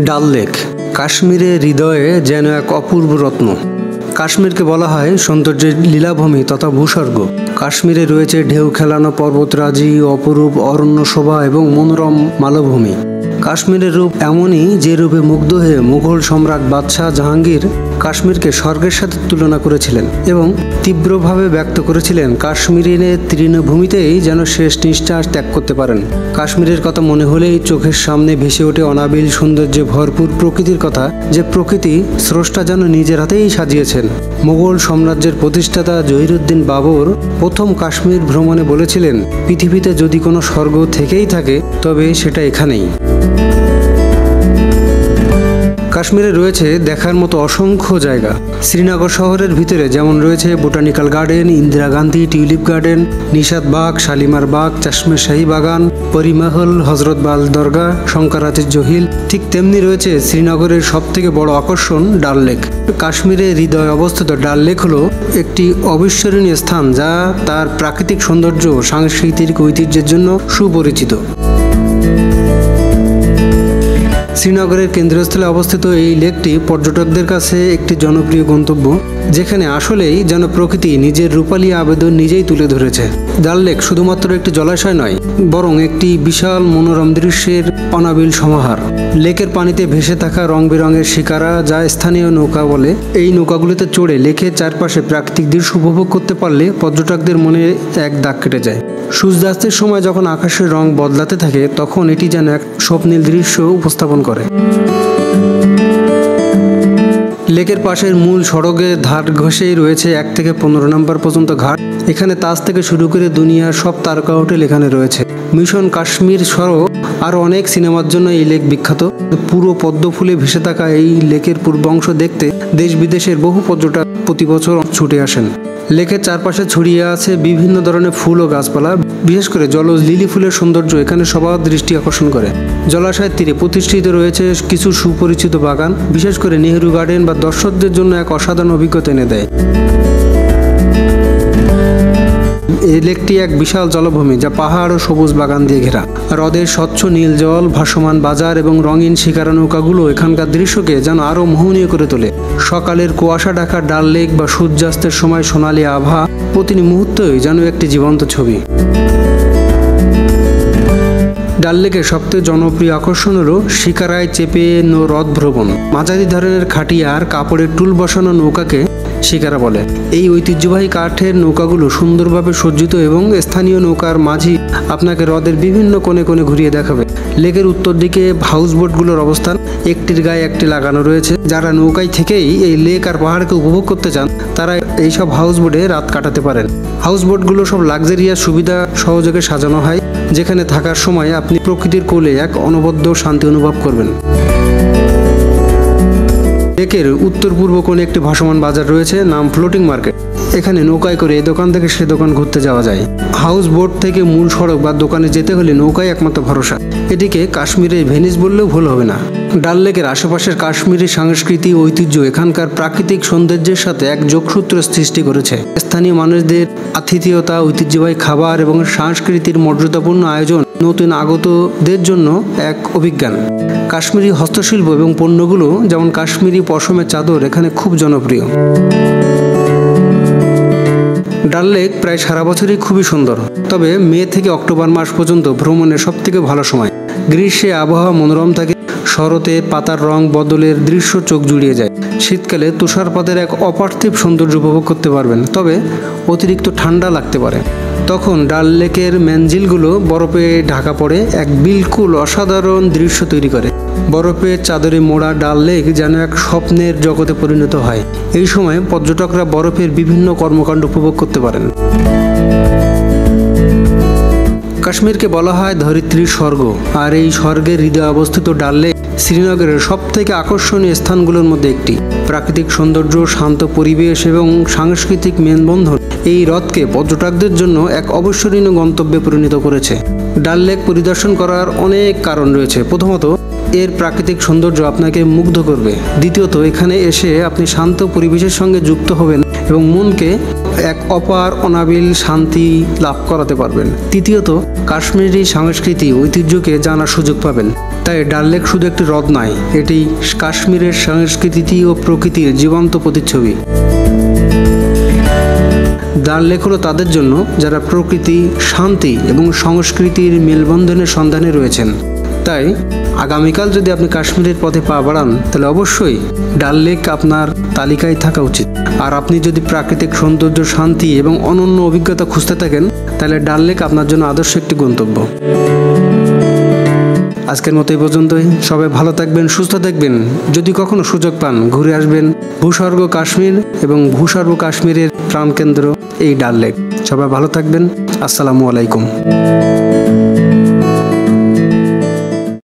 ডাল লেক কাশ্মীরের হৃদয়ে যেন এক অপূর্ব রত্ন। কাশ্মীরকে বলা হয় সৌন্দর্যের লীলাভূমি তথা ভূস্বর্গ। কাশ্মীরে রয়েছে ঢেউ খেলানো পর্বতরাজি, অপরূপ অরণ্য শোভা এবং মনোরম মালভূমি। কাশ্মীরের রূপ এমনই যে রূপে মুগ্ধ হয়ে মুঘল সম্রাট বাদশাহ জাহাঙ্গীর কাশ্মীরকে স্বর্গের সাথে তুলনা করেছিলেন এবং তীব্রভাবে ব্যক্ত করেছিলেন কাশ্মীরের তৃণভূমিতেই যেন শেষ নিঃশ্বাস ত্যাগ করতে পারেন। কাশ্মীরের কথা মনে হলেই চোখের সামনে ভেসে ওঠে অনাবিল সৌন্দর্যে ভরপুর প্রকৃতির কথা, যে প্রকৃতি স্রষ্টা যেন নিজের হাতেই সাজিয়েছেন। মুঘল সাম্রাজ্যের প্রতিষ্ঠাতা জহিরুদ্দিন বাবর প্রথম কাশ্মীর ভ্রমণে বলেছিলেন, পৃথিবীতে যদি কোনো স্বর্গ থেকেই থাকে তবে সেটা এখানেই। কাশ্মীরে রয়েছে দেখার মতো অসংখ্য জায়গা। শ্রীনগর শহরের ভিতরে যেমন রয়েছে botanical garden, Indira Gandhi tulip garden, Nishat Bagh, Shalimar Bagh, Chashme Shahi বাগান, পরিমহল, হজরত বাল দরগা, শঙ্করাচার্য হিল। ঠিক তেমনি রয়েছে শ্রীনগরের সবথেকে বড় আকর্ষণ ডাল লেক। কাশ্মীরের হৃদয়ে অবস্থিত ডাল লেক হলো একটি অবিস্মরণীয় স্থান, যা তার প্রাকৃতিক সৌন্দর্য ও সাংস্কৃতিক ঐতিহ্যের জন্য সুপরিচিত। শ্রীনগরের কেন্দ্রস্থলে অবস্থিত এই লেকটি পর্যটকদের কাছে একটি জনপ্রিয় গন্তব্য, যেখানে আসলেই যেন প্রকৃতি নিজের রূপালী আবেদন নিজেই তুলে ধরেছে। ডাল লেক শুধুমাত্র একটি জলাশয় নয়, বরং একটি বিশাল মনোরম দৃশ্যের অনাবিল সমাহার। লেকের পানিতে ভেসে থাকা রং বেরঙের শিকারা, যা স্থানীয় নৌকা বলে, এই নৌকাগুলিতে চড়ে লেকের চারপাশে প্রাকৃতিক দৃশ্য উপভোগ করতে পারলে পর্যটকদের মনে এক দাগ কেটে যায়। সূর্যাস্তের সময় যখন আকাশের রং বদলাতে থাকে, তখন এটি যেন এক স্বপ্নীল দৃশ্য উপস্থাপন করে। লেকের পাশের মূল সড়কের ধার ঘষেই রয়েছে 1 থেকে 15 নম্বর পর্যন্ত ঘাট। এখানে তাজ থেকে শুরু করে দুনিয়ার সব তারকা হোটেল এখানে রয়েছে। মিশন কাশ্মীর সহ আরও অনেক সিনেমার জন্য এই লেক বিখ্যাত। পুরো পদ্ম ফুলে ভেসে থাকা এই লেকের পূর্বাংশ দেখতে দেশ বিদেশের বহু পর্যটক প্রতি বছর ছুটে আসেন। লেকের চারপাশে ছড়িয়ে আছে বিভিন্ন ধরনের ফুল ও গাছপালা। বিশেষ করে জলজ লিলি ফুলের সৌন্দর্য এখানে সবার দৃষ্টি আকর্ষণ করে। জলাশয়ের তীরে প্রতিষ্ঠিত রয়েছে কিছু সুপরিচিত বাগান, বিশেষ করে নেহেরু গার্ডেন বা দর্শকদের জন্য এক অসাধারণ অভিজ্ঞতা এনে দেয়। এই লেকটি এক বিশাল জলভূমি, যা পাহাড় ও সবুজ বাগান দিয়ে ঘেরা। হ্রদের স্বচ্ছ নীল জল, ভাসমান বাজার এবং রঙিন শিকারা নৌকাগুলো এখানকার দৃশ্যকে যেন আরও মোহনীয় করে তোলে। সকালের কুয়াশা ঢাকা ডাল লেক বা সূর্যাস্তের সময় সোনালী আভা প্রতিটি মুহূর্তই যেন একটি জীবন্ত ছবি। ডাল লেকের সবথেকে জনপ্রিয় আকর্ষণ হলো শিকারায় চেপে রথ ভ্রমণ। মাঝারি ধরনের খাটিয়ার কাপড়ের টুল বসানো নৌকাকে শিকারা বলে। এই ঐতিহ্যবাহী কাঠের নৌকাগুলো সুন্দরভাবে সজ্জিত এবং স্থানীয় নৌকার মাঝি আপনাকে হ্রদের বিভিন্ন কোণে কোণে ঘুরিয়ে দেখাবে। লেকের উত্তর দিকে হাউস বোটগুলোর অবস্থান, একটির গায়ে একটি লাগানো রয়েছে। যারা নৌকায় থেকেই এই লেক আর পাহাড়কে উপভোগ করতে চান, তারা এইসব হাউস বোটে রাত কাটাতে পারেন। হাউস বোটগুলো সব লাক্সারিয়াস সুবিধা সহযোগে সাজানো হয়, যেখানে থাকার সময় আপনি প্রকৃতির কোলে এক অনবদ্য শান্তি অনুভব করবেন। লেকের উত্তর পূর্ব কোণে একটি ভাসমান বাজার রয়েছে, নাম ফ্লোটিং মার্কেট। এখানে নৌকায় করে এই দোকান থেকে সে দোকান ঘুরতে যাওয়া যায়। হাউস বোট থেকে মূল সড়ক বা দোকানে যেতে হলে নৌকায় একমাত্র ভরসা। এটিকে কাশ্মীরের ভেনিস বললেও ভুল হবে না। ডাল লেকের আশেপাশের কাশ্মীরের সংস্কৃতি ঐতিহ্য এখানকার প্রাকৃতিক সৌন্দর্যের সাথে এক যোগসূত্র সৃষ্টি করেছে। স্থানীয় মানুষদের আতিথেয়তা, ঐতিহ্যবাহী খাবার এবং সংস্কৃতির মর্যাদাপূর্ণ আয়োজন নতুন আগতদের জন্য এক অভিজ্ঞান। কাশ্মীরি হস্তশিল্প এবং পণ্যগুলো, যেমন কাশ্মীরি পশমের চাদর, এখানে খুব জনপ্রিয়। ডাল লেক প্রায় সারা বছরই খুবই সুন্দর, তবে মে থেকে অক্টোবর মাস পর্যন্ত ভ্রমণের সবথেকে ভালো সময়। গ্রীষ্মে আবহাওয়া মনোরম থাকে, শরতে পাতার রং বদলের দৃশ্য চোখ জুড়িয়ে যায়। শীতকালে তুষারপাতের এক অপার্থিব সৌন্দর্য উপভোগ করতে পারবেন, তবে অতিরিক্ত ঠান্ডা লাগতে পারে। তখন ডাল লেকের ম্যানজিলগুলো বরফে ঢাকা পড়ে এক বিলকুল অসাধারণ দৃশ্য তৈরি করে। বরফের চাদরে মোড়া ডাল লেক যেন এক স্বপ্নের জগতে পরিণত হয়। এই সময় পর্যটকরা বরফের বিভিন্ন কর্মকাণ্ড উপভোগ করতে পারেন। কাশ্মীরকে বলা হয় ধরিত্রীর স্বর্গ, আর এই স্বর্গের হৃদয়ে অবস্থিত ডাল লেক শ্রীনগরের সবথেকে আকর্ষণীয় স্থানগুলোর মধ্যে একটি। প্রাকৃতিক সৌন্দর্য, শান্ত পরিবেশ এবং সাংস্কৃতিক মেলবন্ধন এই হ্রদকে পর্যটকদের জন্য এক অবিস্মরণীয় গন্তব্যে পরিণত করেছে। ডাল লেক পরিদর্শন করার অনেক কারণ রয়েছে। প্রথমত, এর প্রাকৃতিক সৌন্দর্য আপনাকে মুগ্ধ করবে। দ্বিতীয়ত, এখানে এসে আপনি শান্ত পরিবেশের সঙ্গে যুক্ত হবেন এবং মনকে এক অপার অনাবিল শান্তি লাভ করাতে পারবেন। তৃতীয়ত, কাশ্মীরি সংস্কৃতি ঐতিহ্যকে জানার সুযোগ পাবেন। তাই ডাল লেক শুধু একটি হ্রদ নয়, এটি কাশ্মীরের সংস্কৃতি ও প্রকৃতির জীবন্ত প্রতিচ্ছবি। ডাল লেক হলো তাদের জন্য যারা প্রকৃতি, শান্তি এবং সংস্কৃতির মেলবন্ধনের সন্ধানে রয়েছেন। তাই আগামীকাল যদি আপনি কাশ্মীরের পথে পা বাড়ান, তাহলে অবশ্যই ডাল লেক আপনার তালিকায় থাকা উচিত। আর আপনি যদি প্রাকৃতিক সৌন্দর্য, শান্তি এবং অনন্য অভিজ্ঞতা খুঁজতে থাকেন, তাহলে ডাল লেক আপনার জন্য আদর্শ একটি গন্তব্য। আজকের মতো এই পর্যন্তই। সবাই ভালো থাকবেন, সুস্থ থাকবেন। যদি কখনো সুযোগ পান, ঘুরে আসবেন ভূস্বর্গ কাশ্মীর এবং ভূস্বর্গ কাশ্মীরের প্রাণকেন্দ্র এই ডাল লেক। সবাই ভালো থাকবেন। আসসালামু আলাইকুম।